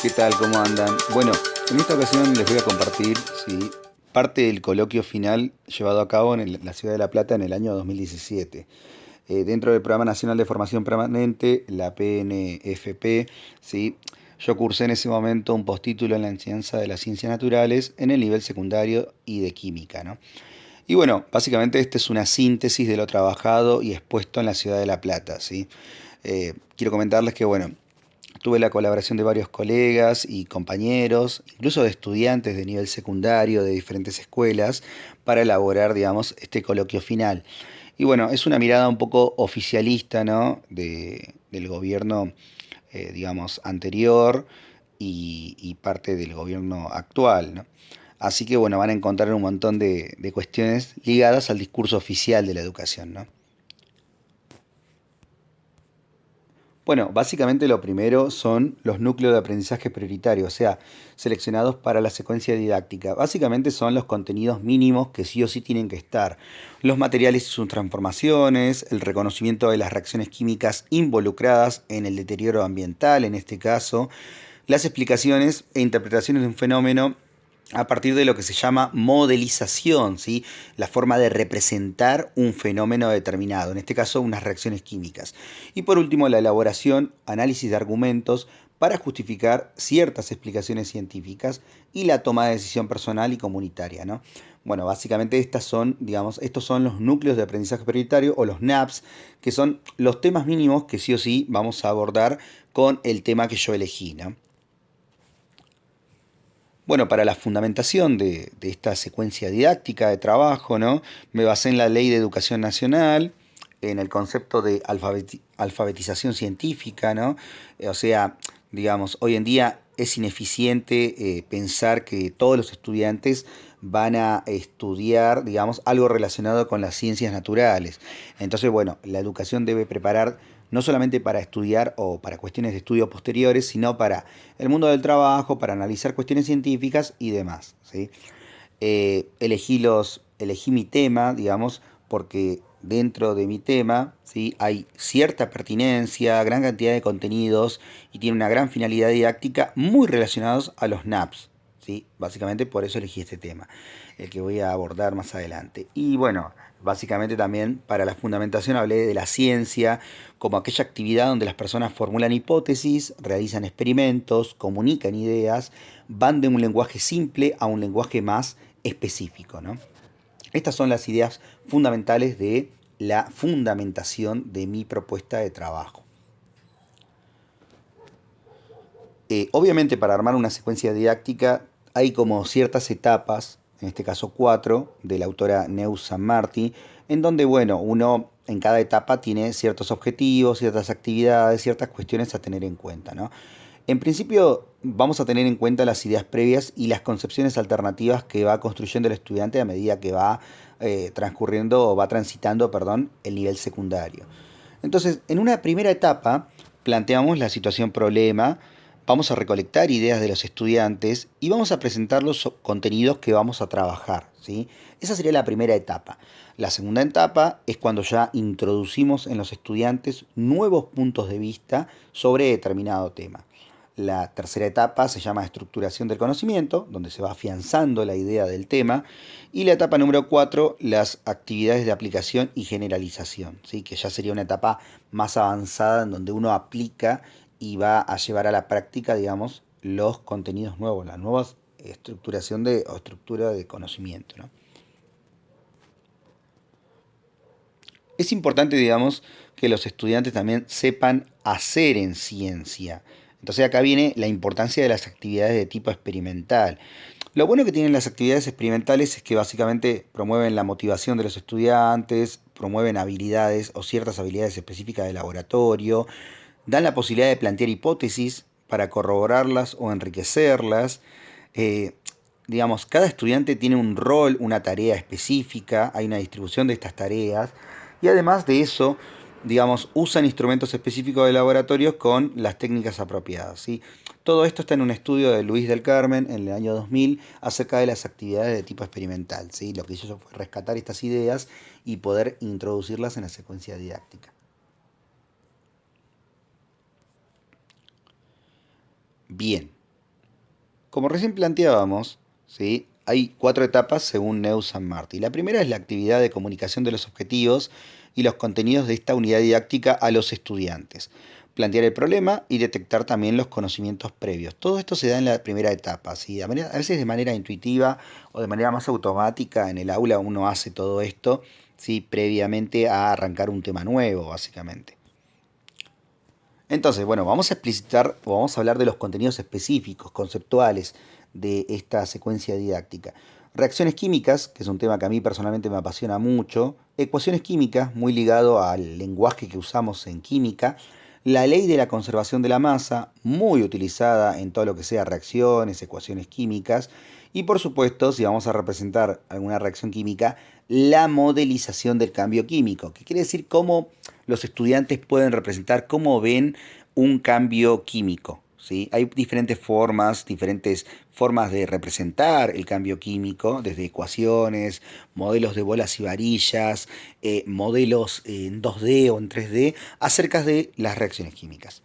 ¿Qué tal? ¿Cómo andan? Bueno, en esta ocasión les voy a compartir parte del coloquio final llevado a cabo en la ciudad de La Plata en el año 2017. Dentro del Programa Nacional de Formación Permanente, la PNFP, ¿sí? Yo cursé en ese momento un postítulo en la enseñanza de las ciencias naturales en el nivel secundario y de química, ¿no? Y bueno, básicamente esta es una síntesis de lo trabajado y expuesto en la ciudad de La Plata, ¿sí? Quiero comentarles que, bueno, tuve la colaboración de varios colegas y compañeros, incluso de estudiantes de nivel secundario de diferentes escuelas, para elaborar, digamos, este coloquio final. Y bueno, es una mirada un poco oficialista, ¿no? Del gobierno, digamos, anterior y parte del gobierno actual, ¿no? Así que bueno, van a encontrar un montón de cuestiones ligadas al discurso oficial de la educación, ¿no? Bueno, básicamente lo primero son los núcleos de aprendizaje prioritario, o sea, seleccionados para la secuencia didáctica. Básicamente son los contenidos mínimos que sí o sí tienen que estar. Los materiales y sus transformaciones, el reconocimiento de las reacciones químicas involucradas en el deterioro ambiental, en este caso, las explicaciones e interpretaciones de un fenómeno a partir de lo que se llama modelización, ¿sí? La forma de representar un fenómeno determinado, en este caso unas reacciones químicas. Y por último, la elaboración, análisis de argumentos para justificar ciertas explicaciones científicas y la toma de decisión personal y comunitaria, ¿no? Bueno, básicamente estas son, digamos, estos son los núcleos de aprendizaje prioritario o los NAPs, que son los temas mínimos que sí o sí vamos a abordar con el tema que yo elegí, ¿no? Bueno, para la fundamentación de esta secuencia didáctica de trabajo, ¿no? Me basé en la Ley de Educación Nacional, en el concepto de alfabetización científica, ¿no? O sea, digamos, hoy en día es ineficiente pensar que todos los estudiantes van a estudiar, digamos, algo relacionado con las ciencias naturales. Entonces, bueno, la educación debe preparar no solamente para estudiar o para cuestiones de estudio posteriores, sino para el mundo del trabajo, para analizar cuestiones científicas y demás, ¿sí? Elegí mi tema, digamos, porque dentro de mi tema, ¿sí? Hay cierta pertinencia, gran cantidad de contenidos y tiene una gran finalidad didáctica muy relacionados a los NAPs, ¿sí? Básicamente por eso elegí este tema, el que voy a abordar más adelante. Y bueno, básicamente también para la fundamentación hablé de la ciencia como aquella actividad donde las personas formulan hipótesis, realizan experimentos, comunican ideas, van de un lenguaje simple a un lenguaje más específico, ¿no? Estas son las ideas fundamentales de la fundamentación de mi propuesta de trabajo. Obviamente para armar una secuencia didáctica hay como ciertas etapas, en este caso cuatro, de la autora Neus San Martí, en donde, bueno, uno en cada etapa tiene ciertos objetivos, ciertas actividades, ciertas cuestiones a tener en cuenta, ¿no? En principio vamos a tener en cuenta las ideas previas y las concepciones alternativas que va construyendo el estudiante a medida que va transcurriendo o va transitando, perdón, el nivel secundario. Entonces, en una primera etapa planteamos la situación problema, vamos a recolectar ideas de los estudiantes y vamos a presentar los contenidos que vamos a trabajar, ¿sí? Esa sería la primera etapa. La segunda etapa es cuando ya introducimos en los estudiantes nuevos puntos de vista sobre determinado tema. La tercera etapa se llama estructuración del conocimiento, donde se va afianzando la idea del tema. Y la etapa número 4, las actividades de aplicación y generalización, ¿sí? Que ya sería una etapa más avanzada en donde uno aplica y va a llevar a la práctica, digamos, los contenidos nuevos, la nueva estructuración o estructura de conocimiento, ¿no? Es importante, digamos, que los estudiantes también sepan hacer en ciencia. Entonces acá viene la importancia de las actividades de tipo experimental. Lo bueno que tienen las actividades experimentales es que básicamente promueven la motivación de los estudiantes, promueven habilidades o ciertas habilidades específicas de laboratorio, dan la posibilidad de plantear hipótesis para corroborarlas o enriquecerlas. Eh, digamos, cada estudiante tiene un rol, una tarea específica, hay una distribución de estas tareas y además de eso, digamos, usan instrumentos específicos de laboratorio con las técnicas apropiadas, ¿sí? Todo esto está en un estudio de Luis del Carmen en el año 2000 acerca de las actividades de tipo experimental, ¿sí? Lo que hizo fue rescatar estas ideas y poder introducirlas en la secuencia didáctica. Bien. como recién planteábamos, ¿sí? Hay 4 etapas según Neus San Martí. La primera es la actividad de comunicación de los objetivos y los contenidos de esta unidad didáctica a los estudiantes. Plantear el problema y detectar también los conocimientos previos. Todo esto se da en la primera etapa, ¿sí? A veces de manera intuitiva o de manera más automática en el aula uno hace todo esto, ¿sí? Previamente a arrancar un tema nuevo, básicamente. Entonces, bueno, vamos a explicitar o vamos a hablar de los contenidos específicos, conceptuales de esta secuencia didáctica. Reacciones químicas, que es un tema que a mí personalmente me apasiona mucho. Ecuaciones químicas, muy ligado al lenguaje que usamos en química. La ley de la conservación de la masa, muy utilizada en todo lo que sea reacciones, ecuaciones químicas. Y por supuesto, si vamos a representar alguna reacción química, la modelización del cambio químico, que quiere decir cómo los estudiantes pueden representar, cómo ven un cambio químico. ¿Sí? Hay diferentes formas de representar el cambio químico, desde ecuaciones, modelos de bolas y varillas, modelos en 2D o en 3D, acerca de las reacciones químicas.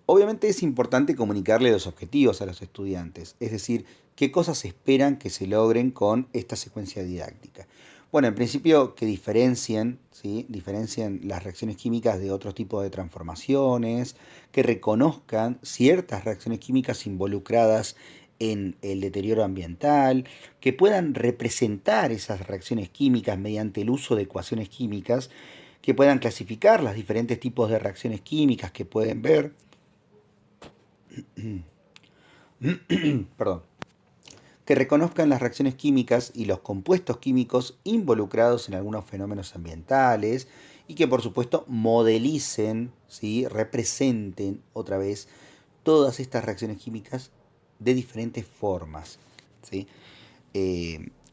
Obviamente es importante comunicarle los objetivos a los estudiantes, es decir, qué cosas esperan que se logren con esta secuencia didáctica. Bueno, en principio que diferencien, ¿sí? Diferencien las reacciones químicas de otros tipos de transformaciones, que reconozcan ciertas reacciones químicas involucradas en el deterioro ambiental, que puedan representar esas reacciones químicas mediante el uso de ecuaciones químicas, que puedan clasificar los diferentes tipos de reacciones químicas que pueden ver. Perdón, que reconozcan las reacciones químicas y los compuestos químicos involucrados en algunos fenómenos ambientales y que por supuesto modelicen, ¿sí? Representen otra vez todas estas reacciones químicas de diferentes formas. ¿Sí?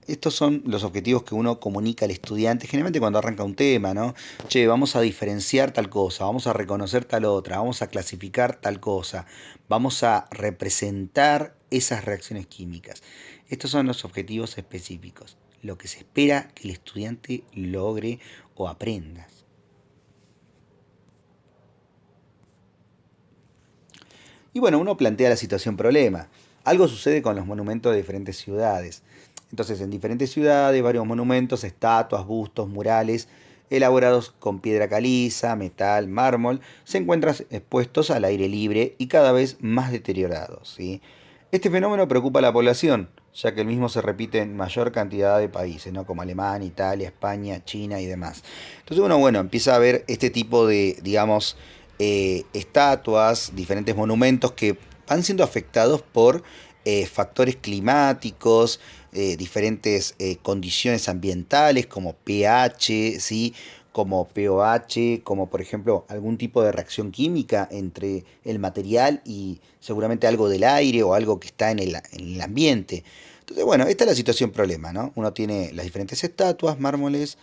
Estos son los objetivos que uno comunica al estudiante, generalmente cuando arranca un tema, ¿no? Che, vamos a diferenciar tal cosa, vamos a reconocer tal otra, vamos a clasificar tal cosa, vamos a representar esas reacciones químicas. Estos son los objetivos específicos, lo que se espera que el estudiante logre o aprenda. Y bueno, uno plantea la situación problema. Algo sucede con los monumentos de diferentes ciudades. Entonces, en diferentes ciudades, varios monumentos, estatuas, bustos, murales, elaborados con piedra caliza, metal, mármol, se encuentran expuestos al aire libre y cada vez más deteriorados, ¿sí? Este fenómeno preocupa a la población, ya que el mismo se repite en mayor cantidad de países, ¿no? Como Alemania, Italia, España, China y demás. Entonces uno, bueno, empieza a ver este tipo de, digamos, estatuas, diferentes monumentos que van siendo afectados por factores climáticos, diferentes condiciones ambientales como pH, ¿sí? Como pOH, como por ejemplo algún tipo de reacción química entre el material y seguramente algo del aire o algo que está en el ambiente. Entonces, bueno, esta es la situación problema, ¿no? Uno tiene las diferentes estatuas, mármoles,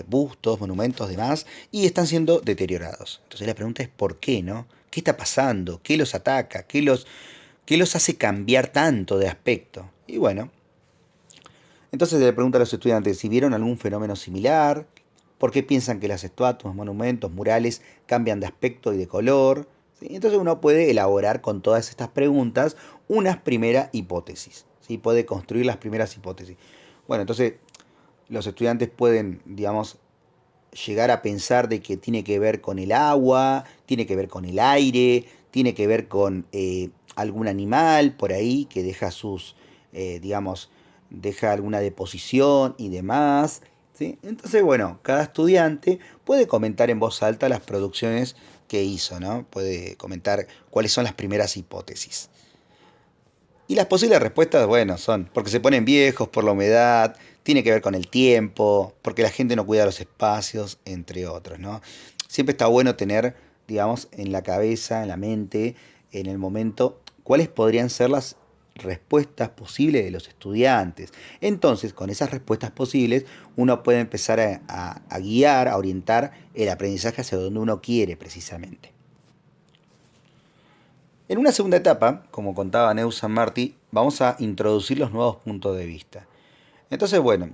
bustos, monumentos, demás, y están siendo deteriorados. Entonces la pregunta es ¿por qué, no? ¿Qué está pasando? ¿Qué los ataca? ¿Qué los hace cambiar tanto de aspecto? Y bueno, entonces le pregunta a los estudiantes si vieron algún fenómeno similar, por qué piensan que las estatuas, monumentos, murales cambian de aspecto y de color. ¿Sí? Entonces uno puede elaborar con todas estas preguntas unas primeras hipótesis. ¿Sí? Puede construir las primeras hipótesis. Bueno, entonces los estudiantes pueden, digamos, llegar a pensar de que tiene que ver con el agua, tiene que ver con el aire, tiene que ver con algún animal por ahí que deja digamos, deja alguna deposición y demás. ¿Sí? Entonces, bueno, cada estudiante puede comentar en voz alta las producciones que hizo, ¿no? Puede comentar cuáles son las primeras hipótesis. Y las posibles respuestas, bueno, son porque se ponen viejos, por la humedad, tiene que ver con el tiempo, porque la gente no cuida los espacios, entre otros, ¿no? Siempre está bueno tener, digamos, en la cabeza, en la mente, en el momento, cuáles podrían ser las respuestas posibles de los estudiantes. Entonces, con esas respuestas posibles, uno puede empezar a guiar, a orientar el aprendizaje hacia donde uno quiere precisamente. En una segunda etapa, como contaba Neus San Martí, vamos a introducir los nuevos puntos de vista. Entonces, bueno,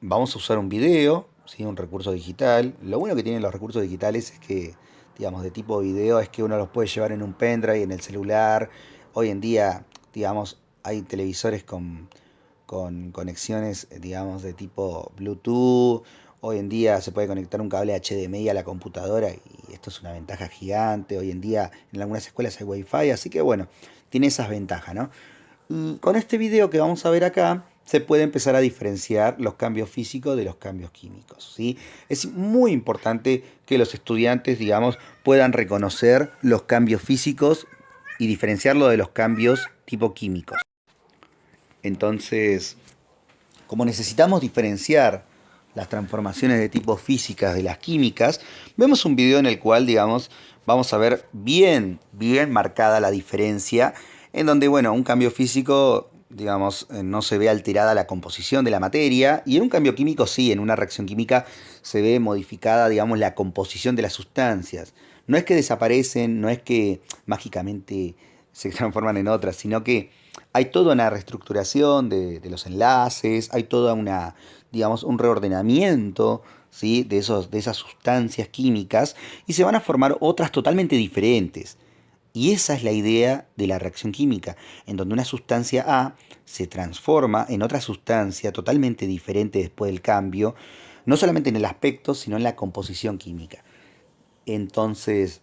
vamos a usar un video, ¿sí? Un recurso digital. Lo bueno que tienen los recursos digitales es que digamos, de tipo video es que uno los puede llevar en un pendrive, en el celular. Hoy en día, digamos, hay televisores con conexiones, digamos, de tipo Bluetooth. Hoy en día se puede conectar un cable HDMI a la computadora y esto es una ventaja gigante. Hoy en día en algunas escuelas hay Wi-Fi, así que bueno, tiene esas ventajas, ¿no? Y con este video que vamos a ver acá, se puede empezar a diferenciar los cambios físicos de los cambios químicos, ¿sí? Es muy importante que los estudiantes, digamos, puedan reconocer los cambios físicos y diferenciarlo de los cambios tipo químicos. Entonces, como necesitamos diferenciar las transformaciones de tipo físicas de las químicas, vemos un video en el cual, digamos, vamos a ver bien marcada la diferencia, en donde, bueno, un cambio físico, digamos, no se ve alterada la composición de la materia, y en un cambio químico sí, en una reacción química se ve modificada, digamos, la composición de las sustancias. No es que desaparecen, no es que mágicamente se transforman en otras, sino que hay toda una reestructuración de los enlaces, hay toda una, digamos, un reordenamiento, ¿sí? De esas sustancias químicas y se van a formar otras totalmente diferentes. Y esa es la idea de la reacción química, en donde una sustancia A se transforma en otra sustancia totalmente diferente después del cambio, no solamente en el aspecto, sino en la composición química. Entonces,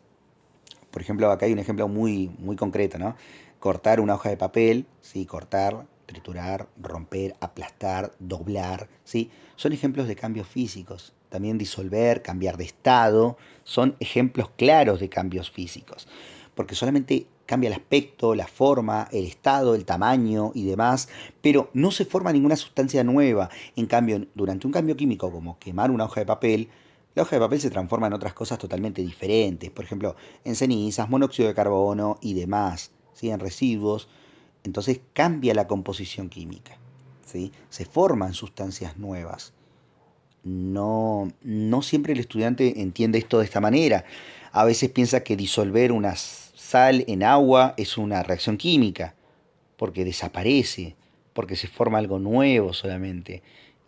por ejemplo, acá hay un ejemplo muy concreto, ¿no? Cortar una hoja de papel, ¿sí? Cortar, triturar, romper, aplastar, doblar, ¿sí? Son ejemplos de cambios físicos. También disolver, cambiar de estado, son ejemplos claros de cambios físicos. Porque solamente cambia el aspecto, la forma, el estado, el tamaño y demás, pero no se forma ninguna sustancia nueva. En cambio, durante un cambio químico como quemar una hoja de papel, la hoja de papel se transforma en otras cosas totalmente diferentes, por ejemplo, en cenizas, monóxido de carbono y demás, ¿sí? En residuos. Entonces cambia la composición química, ¿sí? Se forman sustancias nuevas. No siempre el estudiante entiende esto de esta manera. A veces piensa que disolver una sal en agua es una reacción química, porque desaparece, porque se forma algo nuevo solamente.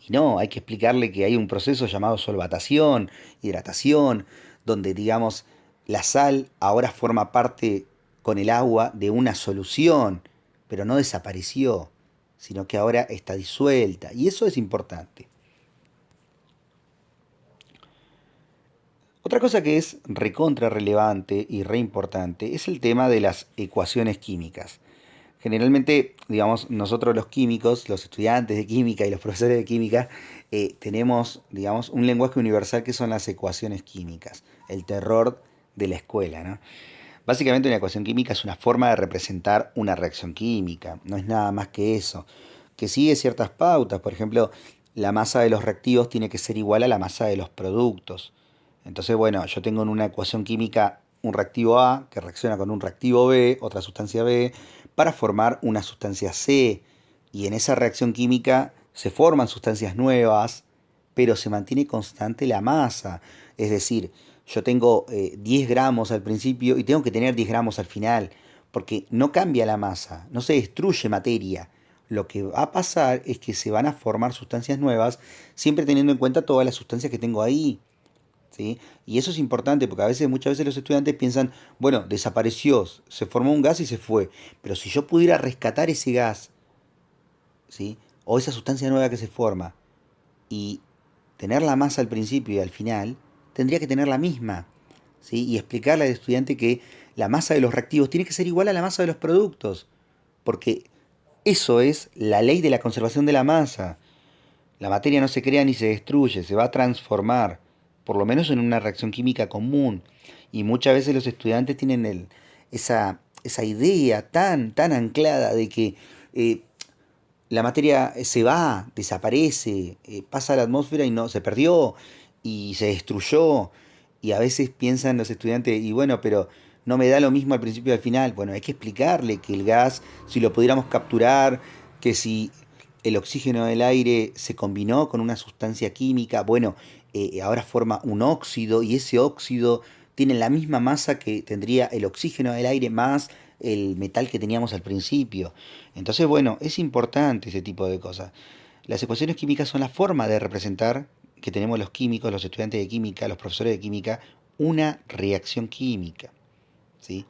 Y no, hay que explicarle que hay un proceso llamado solvatación, hidratación, donde, digamos, la sal ahora forma parte con el agua de una solución, pero no desapareció, sino que ahora está disuelta. Y eso es importante. Otra cosa que es recontra relevante y re importante es el tema de las ecuaciones químicas. Generalmente, digamos, nosotros los químicos, los estudiantes de química y los profesores de química, tenemos, digamos, un lenguaje universal que son las ecuaciones químicas, el terror de la escuela, ¿no? Básicamente una ecuación química es una forma de representar una reacción química, no es nada más que eso, que sigue ciertas pautas, por ejemplo, la masa de los reactivos tiene que ser igual a la masa de los productos. Entonces, bueno, yo tengo en una ecuación química un reactivo A que reacciona con un reactivo B, otra sustancia B, para formar una sustancia C. Y en esa reacción química se forman sustancias nuevas, pero se mantiene constante la masa. Es decir, yo tengo 10 gramos al principio y tengo que tener 10 gramos al final, porque no cambia la masa, no se destruye materia. Lo que va a pasar es que se van a formar sustancias nuevas, siempre teniendo en cuenta todas las sustancias que tengo ahí. ¿Sí? Y eso es importante porque a veces, muchas veces los estudiantes piensan, bueno, desapareció, se formó un gas y se fue. Pero si yo pudiera rescatar ese gas, ¿sí? O esa sustancia nueva que se forma y tener la masa al principio y al final, tendría que tener la misma, ¿sí? Y explicarle al estudiante que la masa de los reactivos tiene que ser igual a la masa de los productos, porque eso es la ley de la conservación de la masa. La materia no se crea ni se destruye, se va a transformar, por lo menos en una reacción química común. Y muchas veces los estudiantes tienen esa idea tan anclada de que la materia se va, desaparece, pasa a la atmósfera y no se perdió y se destruyó. Y a veces piensan los estudiantes, y bueno, pero no me da lo mismo al principio y al final. Bueno, hay que explicarle que el gas, si lo pudiéramos capturar, que si el oxígeno del aire se combinó con una sustancia química, bueno, ahora forma un óxido y ese óxido tiene la misma masa que tendría el oxígeno del aire más el metal que teníamos al principio. Entonces, bueno, es importante ese tipo de cosas. Las ecuaciones químicas son la forma de representar que tenemos los químicos, los estudiantes de química, los profesores de química, una reacción química, ¿sí?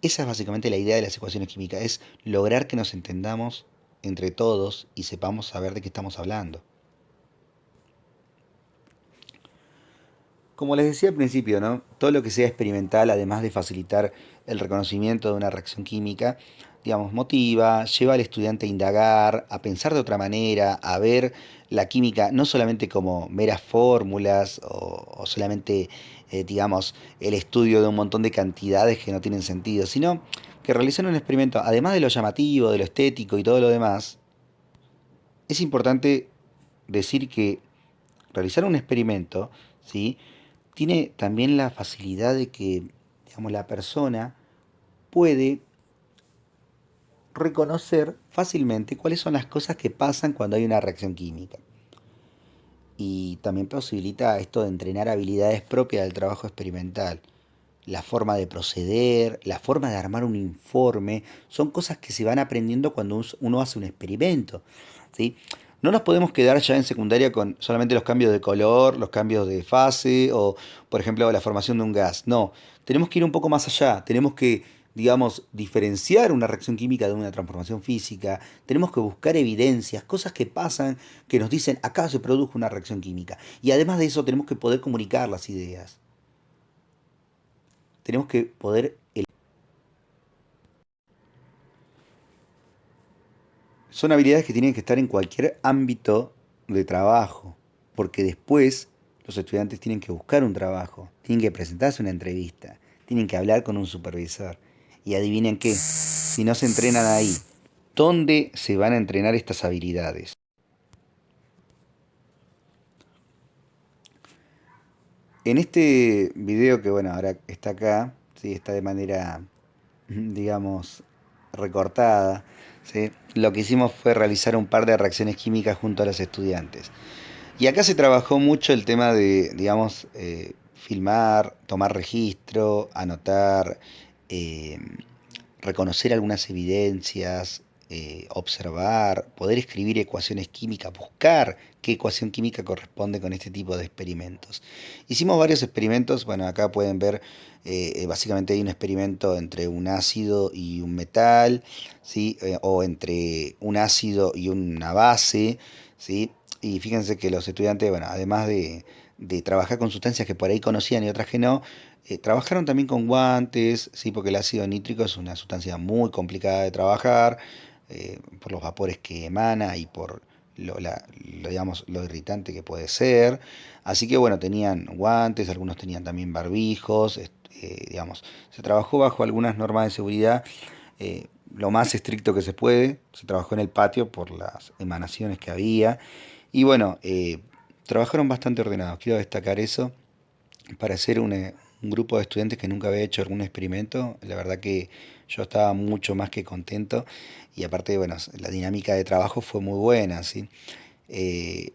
Esa es básicamente la idea de las ecuaciones químicas, es lograr que nos entendamos entre todos y sepamos saber de qué estamos hablando. Como les decía al principio, ¿no? Todo lo que sea experimental, además de facilitar el reconocimiento de una reacción química, digamos, motiva, lleva al estudiante a indagar, a pensar de otra manera, a ver la química no solamente como meras fórmulas o solamente, digamos, el estudio de un montón de cantidades que no tienen sentido, sino que realizar un experimento, además de lo llamativo, de lo estético y todo lo demás, es importante decir que realizar un experimento, ¿sí? Tiene también la facilidad de que, digamos, la persona puede reconocer fácilmente cuáles son las cosas que pasan cuando hay una reacción química. Y también posibilita esto de entrenar habilidades propias del trabajo experimental. La forma de proceder, la forma de armar un informe, son cosas que se van aprendiendo cuando uno hace un experimento, ¿sí? No nos podemos quedar ya en secundaria con solamente los cambios de color, los cambios de fase o, por ejemplo, la formación de un gas. No, tenemos que ir un poco más allá. Tenemos que, digamos, diferenciar una reacción química de una transformación física. Tenemos que buscar evidencias, cosas que pasan, que nos dicen acá se produjo una reacción química. Y además de eso tenemos que poder comunicar las ideas. Tenemos que poder. Son habilidades que tienen que estar en cualquier ámbito de trabajo, porque después los estudiantes tienen que buscar un trabajo, tienen que presentarse una entrevista, tienen que hablar con un supervisor. Y adivinen qué, si no se entrenan ahí, ¿dónde se van a entrenar estas habilidades? En este video que bueno, ahora está acá, sí, está de manera, digamos, recortada, ¿sí? Lo que hicimos fue realizar un par de reacciones químicas junto a los estudiantes. Y acá se trabajó mucho el tema de, digamos, filmar, tomar registro, anotar, eh, reconocer algunas evidencias, observar, poder escribir ecuaciones químicas, buscar qué ecuación química corresponde con este tipo de experimentos. Hicimos varios experimentos, bueno, acá pueden ver, básicamente hay un experimento entre un ácido y un metal, ¿sí? O entre un ácido y una base, ¿sí? Y fíjense que los estudiantes, bueno, además de trabajar con sustancias que por ahí conocían y otras que no, trabajaron también con guantes, sí, porque el ácido nítrico es una sustancia muy complicada de trabajar, por los vapores que emana y por digamos, lo irritante que puede ser. Así que bueno, tenían guantes, algunos tenían también barbijos, digamos, se trabajó bajo algunas normas de seguridad, lo más estricto que se puede, se trabajó en el patio por las emanaciones que había y bueno, trabajaron bastante ordenados, quiero destacar eso para ser un grupo de estudiantes que nunca había hecho algún experimento, la verdad que yo estaba mucho más que contento y aparte, bueno, la dinámica de trabajo fue muy buena, ¿sí? Eh,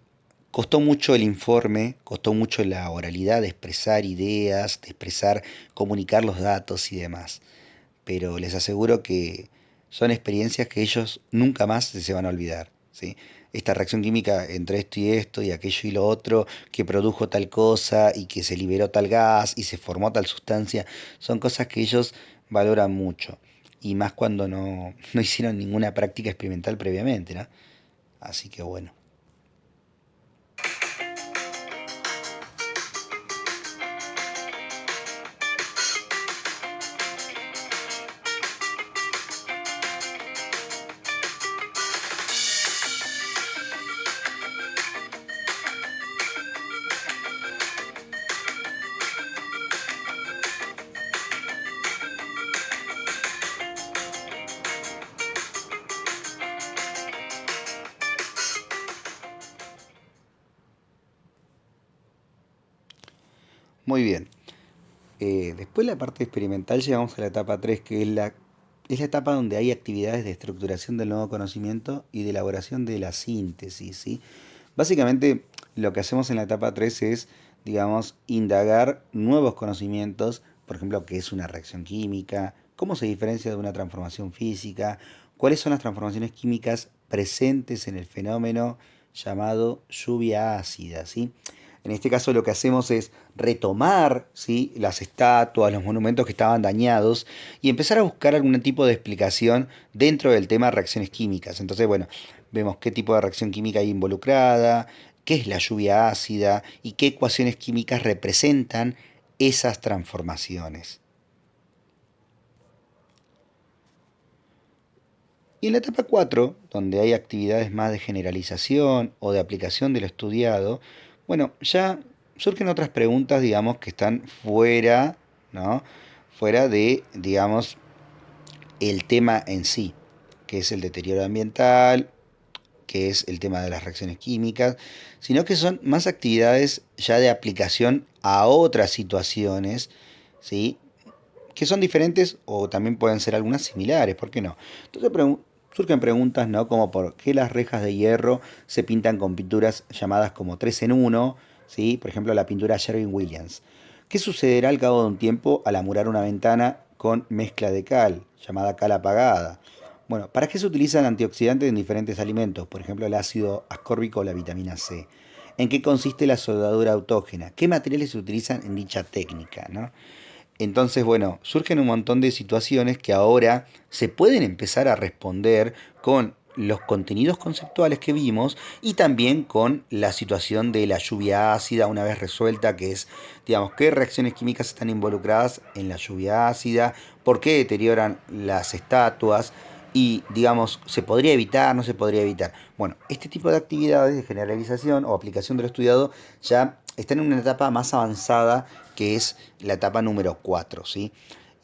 Costó mucho el informe, costó mucho la oralidad de expresar ideas, de expresar, comunicar los datos y demás, pero les aseguro que son experiencias que ellos nunca más se van a olvidar, ¿sí? Esta reacción química entre esto y aquello y lo otro, que produjo tal cosa y que se liberó tal gas y se formó tal sustancia, son cosas que ellos valoran mucho. Y más cuando no hicieron ninguna práctica experimental previamente, ¿no? Así que bueno. Muy bien. Después de la parte experimental llegamos a la etapa 3 que es la etapa donde hay actividades de estructuración del nuevo conocimiento y de elaboración de la síntesis, ¿sí? Básicamente lo que hacemos en la etapa 3 es, digamos, indagar nuevos conocimientos, por ejemplo, qué es una reacción química, cómo se diferencia de una transformación física, cuáles son las transformaciones químicas presentes en el fenómeno llamado lluvia ácida, ¿sí? En este caso lo que hacemos es retomar, ¿sí?, las estatuas, los monumentos que estaban dañados y empezar a buscar algún tipo de explicación dentro del tema reacciones químicas. Entonces, bueno, vemos qué tipo de reacción química hay involucrada, qué es la lluvia ácida y qué ecuaciones químicas representan esas transformaciones. Y en la etapa 4, donde hay actividades más de generalización o de aplicación de lo estudiado, bueno, ya surgen otras preguntas, digamos, que están fuera, ¿no? Fuera de, digamos, el tema en sí, que es el deterioro ambiental, que es el tema de las reacciones químicas, sino que son más actividades ya de aplicación a otras situaciones, ¿sí?, que son diferentes o también pueden ser algunas similares, ¿por qué no? Entonces surgen preguntas, ¿no? Como por qué las rejas de hierro se pintan con pinturas llamadas como 3 en uno, ¿sí? Por ejemplo, la pintura Sherwin-Williams. ¿Qué sucederá al cabo de un tiempo al amurar una ventana con mezcla de cal, llamada cal apagada? Bueno, ¿para qué se utilizan antioxidantes en diferentes alimentos? Por ejemplo, el ácido ascórbico o la vitamina C. ¿En qué consiste la soldadura autógena? ¿Qué materiales se utilizan en dicha técnica? ¿No? Entonces, bueno, surgen un montón de situaciones que ahora se pueden empezar a responder con los contenidos conceptuales que vimos y también con la situación de la lluvia ácida una vez resuelta, que es, digamos, qué reacciones químicas están involucradas en la lluvia ácida, por qué deterioran las estatuas y, digamos, se podría evitar, no se podría evitar. Bueno, este tipo de actividades de generalización o aplicación de lo estudiado ya están en una etapa más avanzada que es la etapa número 4, ¿sí?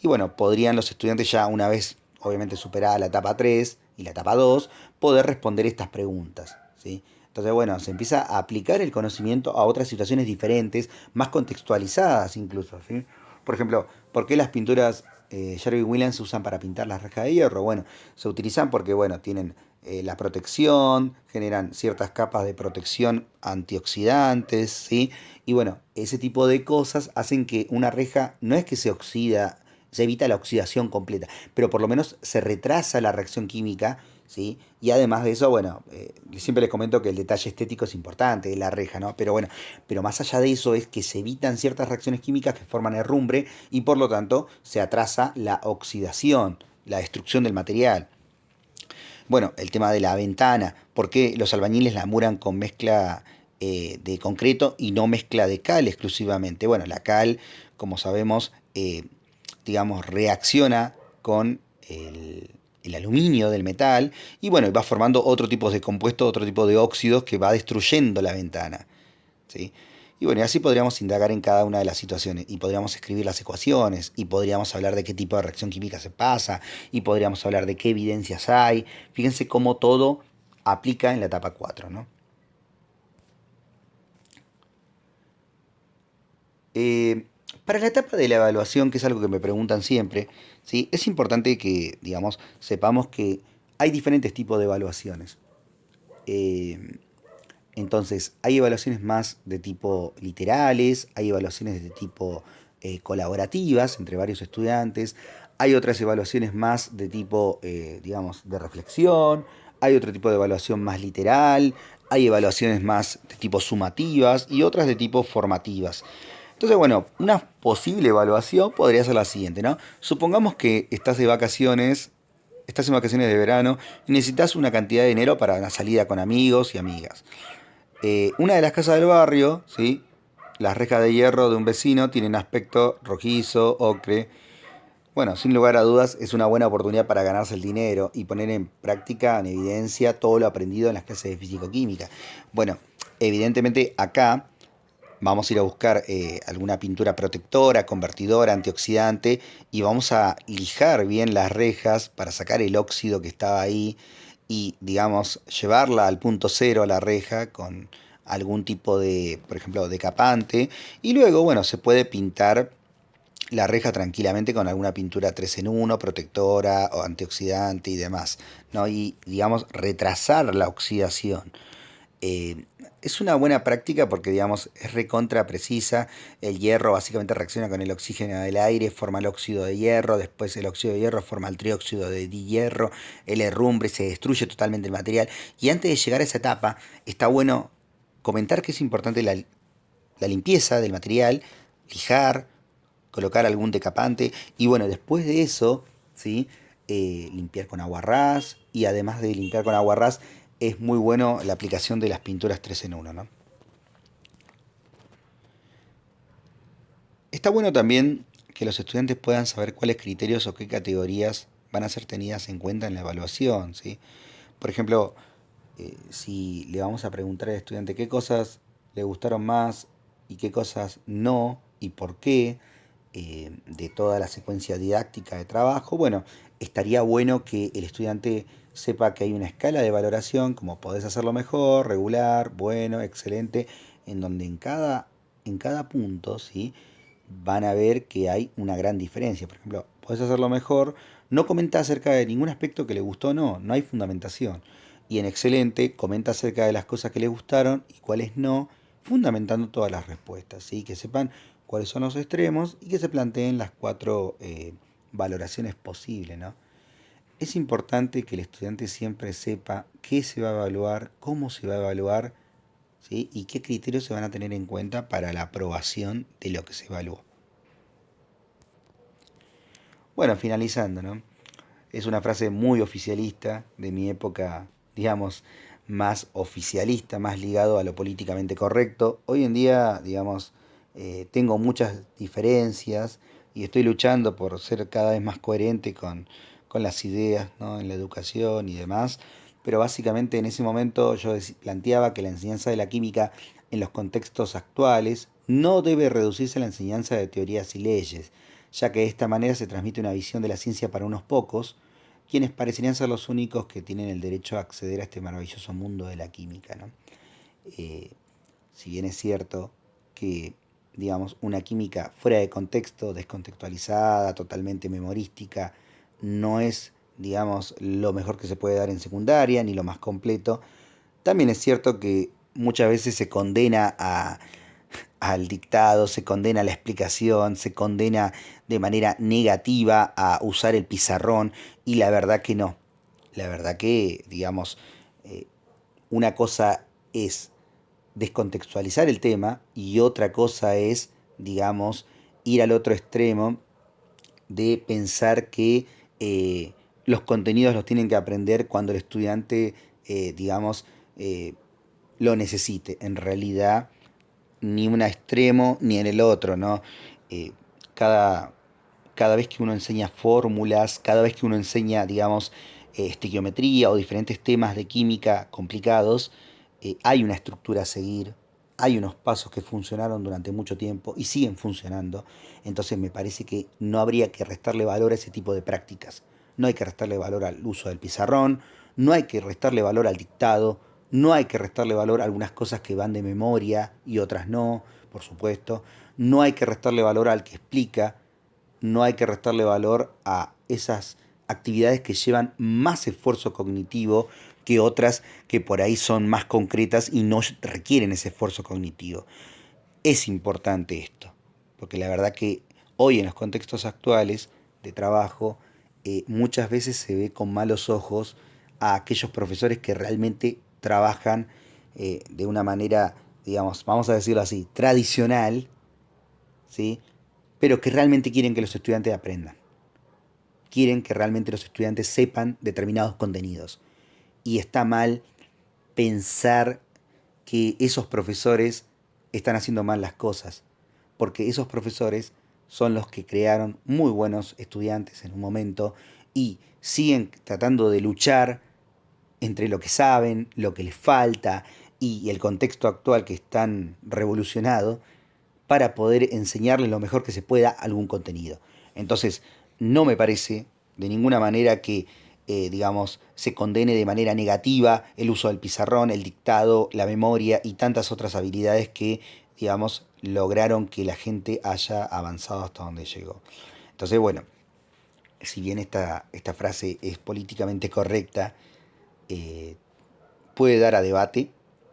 Y bueno, podrían los estudiantes ya una vez, obviamente superada la etapa 3 y la etapa 2, poder responder estas preguntas, ¿sí? Entonces, bueno, se empieza a aplicar el conocimiento a otras situaciones diferentes, más contextualizadas incluso, ¿sí? Por ejemplo, ¿por qué las pinturas Sherwin-Williams se usan para pintar las rejas de hierro? Bueno, se utilizan porque, bueno, tienen la protección, generan ciertas capas de protección antioxidantes, ¿sí? Y bueno, ese tipo de cosas hacen que una reja no es que se oxida, se evita la oxidación completa, pero por lo menos se retrasa la reacción química, ¿sí? Y además de eso, bueno, siempre les comento que el detalle estético es importante de la reja, ¿no? Pero bueno, pero más allá de eso es que se evitan ciertas reacciones químicas que forman herrumbre y por lo tanto se atrasa la oxidación, la destrucción del material. Bueno, el tema de la ventana, ¿por qué los albañiles la muran con mezcla de concreto y no mezcla de cal exclusivamente? Bueno, la cal, como sabemos, digamos, reacciona con el aluminio del metal y bueno, va formando otro tipo de compuestos, otro tipo de óxidos que va destruyendo la ventana, ¿sí? Y bueno, y así podríamos indagar en cada una de las situaciones y podríamos escribir las ecuaciones y podríamos hablar de qué tipo de reacción química se pasa y podríamos hablar de qué evidencias hay. Fíjense cómo todo aplica en la etapa 4, ¿no? Eh, para la etapa de la evaluación, que es algo que me preguntan siempre, ¿sí?, es importante que, digamos, sepamos que hay diferentes tipos de evaluaciones. Eh, Entonces, hay evaluaciones más de tipo literales, hay evaluaciones de tipo colaborativas entre varios estudiantes, hay otras evaluaciones más de tipo, digamos, de reflexión, hay otro tipo de evaluación más literal, hay evaluaciones más de tipo sumativas y otras de tipo formativas. Entonces, bueno, una posible evaluación podría ser la siguiente, ¿no? Supongamos que estás en vacaciones de verano y necesitas una cantidad de dinero para una salida con amigos y amigas. Una de las casas del barrio, ¿sí?, las rejas de hierro de un vecino tienen aspecto rojizo, ocre. Bueno, sin lugar a dudas es una buena oportunidad para ganarse el dinero y poner en práctica, en evidencia, todo lo aprendido en las clases de físico-química. Bueno, evidentemente acá vamos a ir a buscar alguna pintura protectora, convertidora, antioxidante y vamos a lijar bien las rejas para sacar el óxido que estaba ahí y, digamos, llevarla al punto cero a la reja con algún tipo de, por ejemplo, decapante. Y luego, bueno, se puede pintar la reja tranquilamente con alguna pintura 3 en uno protectora o antioxidante y demás, ¿no? Y, digamos, retrasar la oxidación. Eh, es una buena práctica porque, digamos, es recontra precisa. El hierro básicamente reacciona con el oxígeno del aire, forma el óxido de hierro, después el óxido de hierro forma el trióxido de dihierro, el herrumbre, se destruye totalmente el material. Y antes de llegar a esa etapa, está bueno comentar que es importante la limpieza del material, lijar, colocar algún decapante y bueno, después de eso, ¿sí? Limpiar con agua ras y además de limpiar con agua ras, es muy bueno la aplicación de las pinturas 3 en uno, ¿no? Está bueno también que los estudiantes puedan saber cuáles criterios o qué categorías van a ser tenidas en cuenta en la evaluación, ¿sí? Por ejemplo, si le vamos a preguntar al estudiante qué cosas le gustaron más y qué cosas no y por qué, de toda la secuencia didáctica de trabajo, bueno, estaría bueno que el estudiante sepa que hay una escala de valoración, como podés hacerlo mejor, regular, bueno, excelente, en donde en cada punto, ¿sí? Van a ver que hay una gran diferencia. Por ejemplo, podés hacerlo mejor, no comenta acerca de ningún aspecto que le gustó, no hay fundamentación. Y en excelente, comenta acerca de las cosas que le gustaron y cuáles no, fundamentando todas las respuestas, ¿sí? Que sepan cuáles son los extremos y que se planteen las cuatro valoraciones posibles, ¿no? Es importante que el estudiante siempre sepa qué se va a evaluar, cómo se va a evaluar, ¿sí? Y qué criterios se van a tener en cuenta para la aprobación de lo que se evalúa. Bueno, finalizando, ¿no? Es una frase muy oficialista de mi época, digamos, más oficialista, más ligado a lo políticamente correcto. Hoy en día, digamos, tengo muchas diferencias y estoy luchando por ser cada vez más coherente con las ideas, ¿no? En la educación y demás. Pero básicamente en ese momento yo planteaba que la enseñanza de la química en los contextos actuales no debe reducirse a la enseñanza de teorías y leyes, ya que de esta manera se transmite una visión de la ciencia para unos pocos, quienes parecerían ser los únicos que tienen el derecho a acceder a este maravilloso mundo de la química, ¿no? Eh, si bien es cierto que, digamos, una química fuera de contexto, descontextualizada, totalmente memorística, no es, digamos, lo mejor que se puede dar en secundaria, ni lo más completo, también es cierto que muchas veces se condena al dictado, se condena a la explicación, se condena de manera negativa a usar el pizarrón y la verdad que no. La verdad que, digamos, eh, una cosa es descontextualizar el tema y otra cosa es, digamos, ir al otro extremo de pensar que los contenidos los tienen que aprender cuando el estudiante, digamos, eh, lo necesite. En realidad, ni un extremo ni en el otro, ¿no? Eh, cada, cada vez que uno enseña fórmulas, cada vez que uno enseña, digamos, estequiometría o diferentes temas de química complicados, hay una estructura a seguir, hay unos pasos que funcionaron durante mucho tiempo y siguen funcionando. Entonces me parece que no habría que restarle valor a ese tipo de prácticas. No hay que restarle valor al uso del pizarrón, no hay que restarle valor al dictado, no hay que restarle valor a algunas cosas que van de memoria y otras no, por supuesto. No hay que restarle valor al que explica, no hay que restarle valor a esas actividades que llevan más esfuerzo cognitivo que otras que por ahí son más concretas y no requieren ese esfuerzo cognitivo. Es importante esto, porque la verdad que hoy en los contextos actuales de trabajo muchas veces se ve con malos ojos a aquellos profesores que realmente trabajan de una manera, digamos, vamos a decirlo así, tradicional, ¿sí? Pero que realmente quieren que los estudiantes aprendan, quieren que realmente los estudiantes sepan determinados contenidos. Y está mal pensar que esos profesores están haciendo mal las cosas, porque esos profesores son los que crearon muy buenos estudiantes en un momento y siguen tratando de luchar entre lo que saben, lo que les falta y el contexto actual que es tan revolucionado para poder enseñarles lo mejor que se pueda algún contenido. Entonces, no me parece de ninguna manera que, digamos, se condene de manera negativa el uso del pizarrón, el dictado, la memoria y tantas otras habilidades que, digamos, lograron que la gente haya avanzado hasta donde llegó. Entonces, bueno, si bien esta frase es políticamente correcta, eh, puede dar a debate,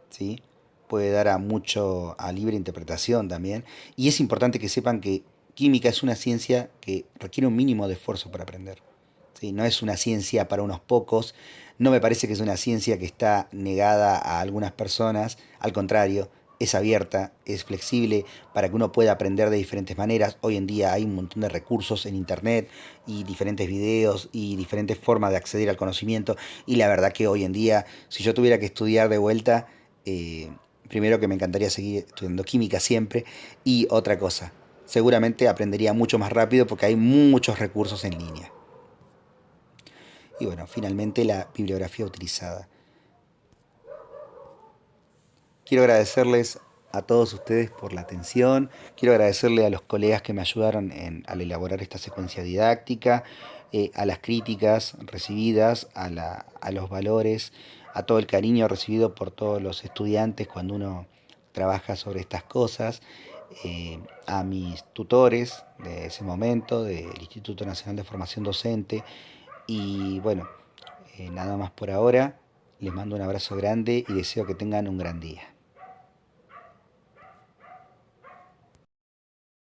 ¿sí? Puede dar a mucho, a libre interpretación también. Y es importante que sepan que química es una ciencia que requiere un mínimo de esfuerzo para aprender. ¿Sí? No es una ciencia para unos pocos, no me parece que es una ciencia que está negada a algunas personas, al contrario, es abierta, es flexible para que uno pueda aprender de diferentes maneras. Hoy en día hay un montón de recursos en internet y diferentes videos y diferentes formas de acceder al conocimiento. Y la verdad que hoy en día, si yo tuviera que estudiar de vuelta, eh, primero que me encantaría seguir estudiando química siempre. Y otra cosa, seguramente aprendería mucho más rápido porque hay muchos recursos en línea. Y bueno, finalmente la bibliografía utilizada. Quiero agradecerles a todos ustedes por la atención. Quiero agradecerle a los colegas que me ayudaron al elaborar esta secuencia didáctica, a las críticas recibidas, a los valores, a todo el cariño recibido por todos los estudiantes cuando uno trabaja sobre estas cosas, a mis tutores de ese momento, del Instituto Nacional de Formación Docente. Y bueno, nada más por ahora. Les mando un abrazo grande y deseo que tengan un gran día.